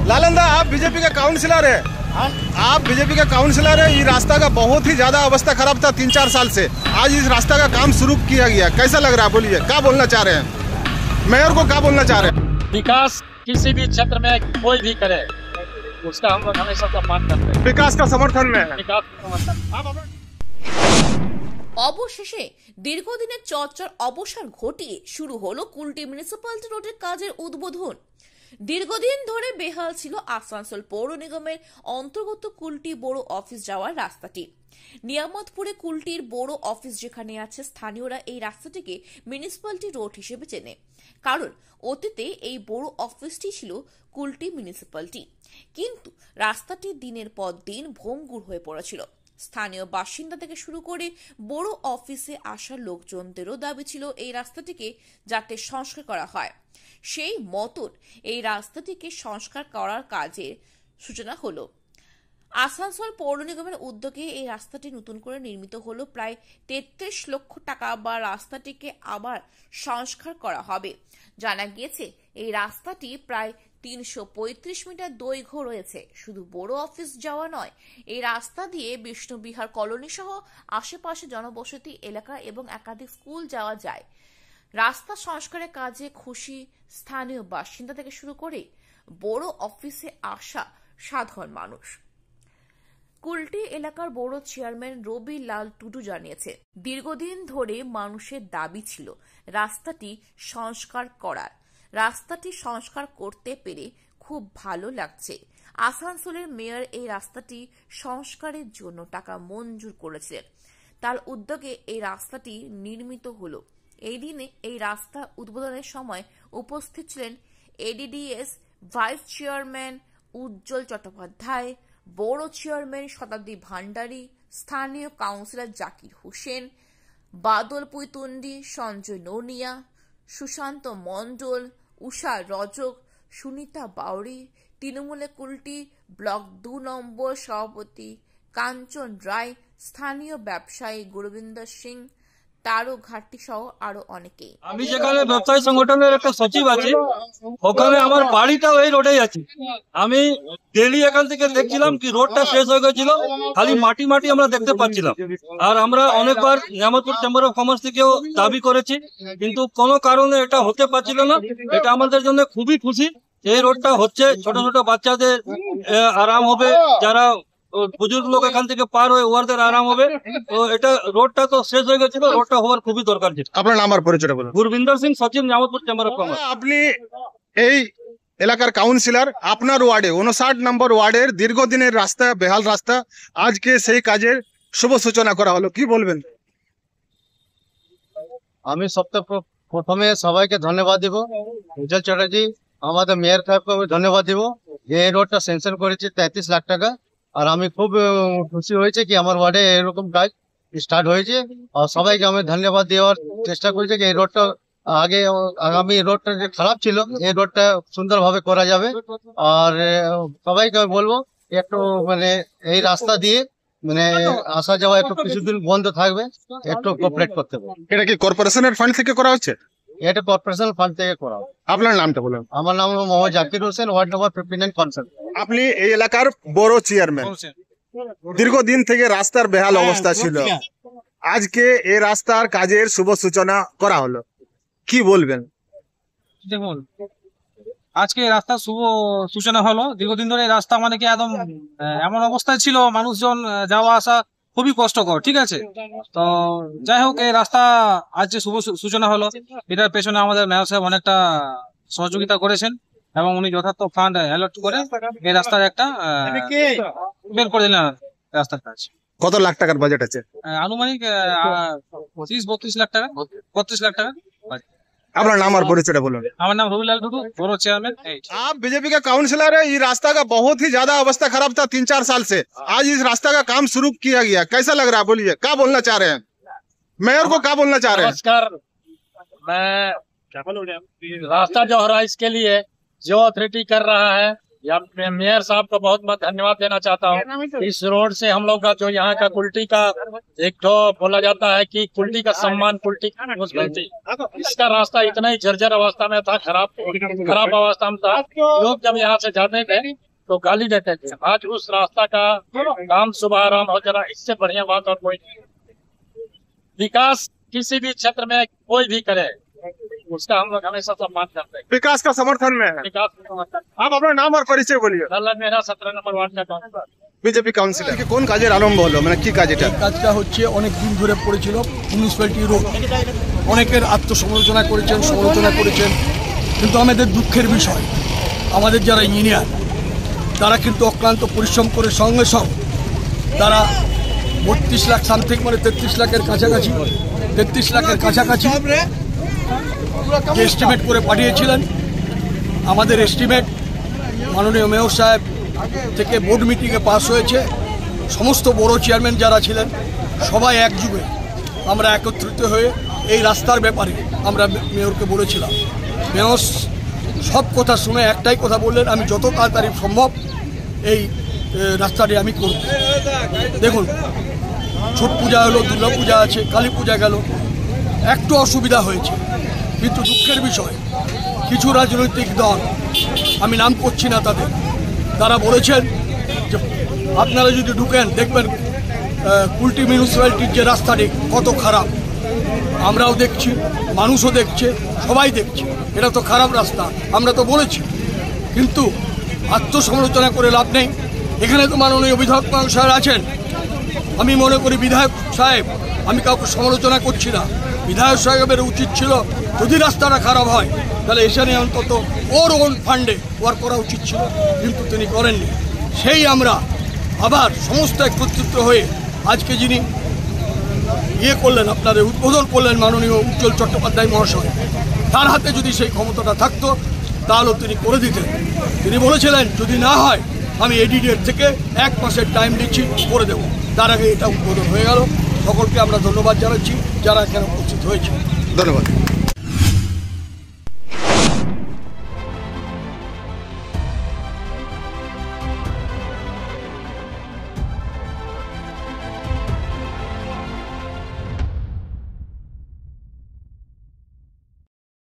लालंदा, आप बीजेपी का काउंसिलर है। आप बीजेपी का काउंसिलर है। ये रास्ता का बहुत ही ज्यादा अवस्था खराब था 3-4 साल से। आज इस रास्ता का काम शुरू किया गया, कैसा लग रहा है? बोलिए, क्या बोलना चाह रहे हैं? मेयर को क्या बोलना चाह रहे हैं? विकास किसी भी क्षेत्र में कोई भी करे, उसका हम लोग हमेशा सम्मान करते हैं। विकास का समर्थन में है। विकास का समर्थन। অবশেষে দীর্ঘদিনের চর্চার অবসান ঘটিয়ে শুরু হলো কুলটি মিউনিসিপ্যালিটি রোডের কাজের উদ্বোধন। দীর্ঘদিন ধরে বেহাল ছিল আসানসোল পৌর নিগমের অন্তর্গত কুলটি বড় অফিস যাওয়ার রাস্তাটি। নিয়ামতপুরে কুলটির বড় অফিস যেখানে আছে, স্থানীয়রা এই রাস্তাটিকে মিউনিসিপ্যালিটি রোড হিসেবে চেনে, কারণ অতীতে এই বড় অফিসটি ছিল কুলটি মিউনিসিপ্যালিটি। কিন্তু রাস্তাটি দিনের পর দিন ভঙ্গুর হয়ে পড়েছিল। স্থানীয় বাসিন্দা থেকে শুরু করে বড় অফিসে আসা লোকজনদেরও দাবি ছিল এই রাস্তাটিকে যাতে সংস্কার করা হয়। সেই মতন এই রাস্তাটিকে সংস্কার করার কাজের সূচনা হলো। আসানসোল পৌর নিগমের উদ্যোগে এই রাস্তাটি নতুন করে নির্মিত হলো প্রায় 33 লক্ষ টাকা, বা রাস্তাটিকে আবার সংস্কার করা হবে। জানা গিয়েছে এই রাস্তাটি প্রায় 335 মিটার দৈর্ঘ্য রয়েছে। শুধু বড় অফিস যাওয়া নয়, এই রাস্তা দিয়ে বিষ্ণুবিহার কলোনি সহ আশেপাশে জনবসতি এলাকা এবং একাধিক স্কুল যাওয়া যায়। রাস্তা সংস্কারের কাজে খুশি স্থানীয় বাসিন্দা থেকে শুরু করে বড় অফিসে আসা সাধারণ মানুষ। কুলটি এলাকার বড় চেয়ারম্যান রবি লাল টুডু জানিয়েছে, দীর্ঘদিন ধরে মানুষের দাবি ছিল রাস্তাটি সংস্কার করার। রাস্তাটি সংস্কার করতে পেরে খুব ভালো লাগছে। আসানসোলের মেয়র এই রাস্তাটি সংস্কারের জন্য টাকা মঞ্জুর করেছিলেন। তার উদ্যোগে এই রাস্তাটি নির্মিত হলো। এই দিনে এই রাস্তা উদ্বোধনের সময় উপস্থিত ছিলেন এডিডিএস ভাইস চেয়ারম্যান উজ্জ্বল চট্টোপাধ্যায়, বড় চেয়ারম্যান শতাব্দী ভান্ডারী, স্থানীয় কাউন্সিলর জাকির হোসেন, বাদল পুইতুন্ডি, সঞ্জয় নোনিয়া, সুশান্ত মণ্ডল, উষা রজক, সুনিতা বাউরি, তৃণমূলে কুলটি ব্লক 2 নম্বর সভাপতি কাঞ্চন রায়, স্থানীয় ব্যবসায়ী গুরবিন্দর সিং, তারও ঘাটতি সহ আরো অনেকেই। আমি যেখানে ব্যবসায়ী সংগঠনের একটা সচিব আছি, ওখানে আমার বাড়িটাও এই রোডেই আছে। আমি ডেলি এখান থেকে দেখছিলাম কি রোডটা শেষ হয়ে গেছিল, খালি মাটি মাটি আমরা দেখতে পাচ্ছিলাম। আর আমরা অনেকবার নিয়ামতপুর চেম্বার অফ কমার্স থেকেও দাবি করেছি, কিন্তু কোনো কারণে এটা হতে পারছিল না। এটা আমাদের জন্য খুবই খুশি। এই রোডটা হচ্ছে, ছোট ছোট বাচ্চাদের আরাম হবে, যারা বুজুর্গ লোক এখান থেকে পার হয়ে ওয়ারদের আরাম হবে। তো এটা রোডটা তো শেষ হয়ে গেছিল, রোডটা হওয়ার খুবই দরকার ছিল। আপনার নাম আর পরিচয়টা বলুন। গুরবিন্দর সিং, সচিব, নিয়ামতপুর চেম্বার অফ কমার্স। আপনি এই এলাকার কাউন্সিলর, আপনার ওয়ার্ডে 59 নম্বর ওয়ার্ডের দীর্ঘদিনের রাস্তা, বেহাল রাস্তা, আজকে সেই কাজের শুভ সূচনা করা হলো, কি বলবেন? আমি সবচেয়ে প্রথমে সবাইকে ধন্যবাদ দিব। উজ্জ্বল চ্যাটার্জি আমাদের মেয়র সাহেবকে ধন্যবাদ দিব যে এই রোডটা স্যাংশন করেছে 33 লাখ টাকা। আর আমি খুব খুশি হয়েছে কি আমার ওয়ার্ডে এরকম কাজ স্টার্ট হয়েছে। আর সবাইকে আমি ধন্যবাদ দেওয়ার চেষ্টা করেছি যে এই রোডটা আগামী রোডটা যে খারাপ ছিল, এই রোডটা সুন্দরভাবে করা যাবে। আর সবাইকে আমি বলবো একটু মানে এই রাস্তা দিয়ে মানে আসা যাওয়া একটু কিছুদিন বন্ধ থাকবে, একটু কোঅপারেট করতে হবে। এটা কি কর্পোরেশনের ফান্ড থেকে করা হচ্ছে? এটা কর্পোরেশন ফান্ড থেকে করা হবে। আপনার নামটা বলুন। আমার নাম হলো Mohammad Zakir Hossain, ward number 59 council. আপনি এই এলাকার বড় চেয়ারম্যান, দীর্ঘদিন থেকে রাস্তার বেহাল অবস্থা ছিল, আজকে এই রাস্তার কাজের শুভ সূচনা করা হলো, কি বলবেন? দেখুন, আজকে রাস্তার শুভ সূচনা হলো। দীর্ঘদিন ধরে রাস্তা মানে কি একদম এমন অবস্থায় ছিল, মানুষজন যাওয়া আসা খুবই কষ্টকর। ঠিক আছে, তো যাই হোক, এই রাস্তা আজ যে শুভ সূচনা হলো, এটার পেছনে আমাদের মেয়র সাহেব অনেকটা সহযোগিতা করেছেন এবং উনি যথার্থ ফান্ড অ্যালট করে এই রাস্তার একটা বের করে দিলেন রাস্তার কাজ। কত লাখ টাকার বাজেট আছে? আনুমানিক 32 লাখ টাকা, 32 লাখ টাকা। अपना नाम और परिचय बोलो। हमारा नाम रवि लाल टुडू, बड़ो चेयरमैन। आप बीजेपी का काउंसिलर है। ये रास्ता का बहुत ही ज्यादा अवस्था खराब था 3-4 साल से। आज इस रास्ता का काम शुरू किया गया, कैसा लग रहा है? बोलिए, क्या बोलना चाह रहे हैं? मेयर को क्या बोलना चाह रहे हैं? नमस्कार, मैं रास्ता जो हो रहा है इसके लिए जो अथॉरिटी कर रहा है या मैं मेयर साहब को बहुत बहुत धन्यवाद देना चाहता हूँ। इस रोड से हम लोग का जो यहाँ का कुल्टी का एक तो बोला जाता है कि कुल्टी का सम्मान, कुल्टी की मुस्कुलती, इसका रास्ता इतना ही जर्जर अवस्था में था, खराब अवस्था में था। लोग जब यहाँ से जाते थे तो गाली देते थे। आज उस रास्ता का काम शुभारंभ हो जरा, इससे बढ़िया बात और कोई नहीं। विकास किसी भी क्षेत्र में कोई भी करे, उसका हम लोग हमेशा सम्मान करते हैं। विकास का समर्थन में है। विकास का समर्थन। आप अपना नाम और परिचय बोलिए। मेरा 17 নম্বর ওয়ার্ড का काउंसिलर। বিজেপি কাউন্সিলর কোন কাজের আরম্ভ হলো, মানে কি কাজ এটা? কাজটা হচ্ছে অনেক দিন ধরে পড়েছিল মিউনিসিপ্যালিটি রোড, অনেকের আত্মসমালোচনা করেছেন, সমালোচনা করেছেন, কিন্তু আমাদের দুঃখের বিষয় আমাদের যারা ইঞ্জিনিয়ার তারা কিন্তু অক্লান্ত পরিশ্রম করে সঙ্গে সঙ্গে তারা 32 লাখ সামথিং, মানে 33 লাখের কাছাকাছি, 33 লাখের কাছাকাছি যে এস্টিমেট করে পাঠিয়েছিলেন। আমাদের এস্টিমেট মাননীয় মেয়র সাহেব থেকে বোর্ড মিটিংয়ে পাস হয়েছে। সমস্ত বড় চেয়ারম্যান যারা ছিলেন সবাই একযুগে আমরা একত্রিত হয়ে এই রাস্তার ব্যাপারে আমরা মেয়রকে বলেছিলাম। মেয়র সব কথা শুনে একটাই কথা বললেন, আমি যত তাড়াতাড়ি সম্ভব এই রাস্তাটি আমি করব। দেখুন, ছট পূজা হলো, দুর্গা পূজা আছে, কালী পূজা গেল, একটু অসুবিধা হয়েছে, কিন্তু দুঃখের বিষয় কিছু রাজনৈতিক দল, আমি নাম করছি না তাদের, তারা বলেছেন যে আপনারা যদি ঢুকেন দেখবেন কুলটি মিউনিসিপ্যালিটির যে রাস্তাটি কত খারাপ। আমরাও দেখছি, মানুষও দেখছে, সবাই দেখছে এটা তো খারাপ রাস্তা, আমরা তো বলেছি, কিন্তু আত্মসমালোচনা করে লাভ নেই। এখানে তো মাননীয় বিধায়ক সাহেব আছেন, আমি মনে করি বিধায়ক সাহেব, আমি কাউকে সমালোচনা করছি না, বিধায়ক সাহেবের উচিত ছিল যদি রাস্তাটা খারাপ হয় তাহলে এখানে অন্তত ওর ওন ফান্ডে ওয়ার্ক করা উচিত ছিল, কিন্তু তিনি করেননি। সেই আমরা আবার সমস্ত একত্রিত হয়ে আজকে যিনি করলেন, আপনাদের উদ্বোধন করলেন মাননীয় উজ্জ্বল চট্টোপাধ্যায় মহাশয়, তার হাতে যদি সেই ক্ষমতাটা থাকতো তাহলে তিনি করে দিতেন। তিনি বলেছিলেন যদি না হয় আমি এডিডিএর থেকে 1 মাসের টাইম দিচ্ছি, করে দেবো। তার আগে এটা উদ্বোধন হয়ে গেল। সকলকে আমরা ধন্যবাদ জানাচ্ছি যারা এখানে উপস্থিত হয়েছে। ধন্যবাদ।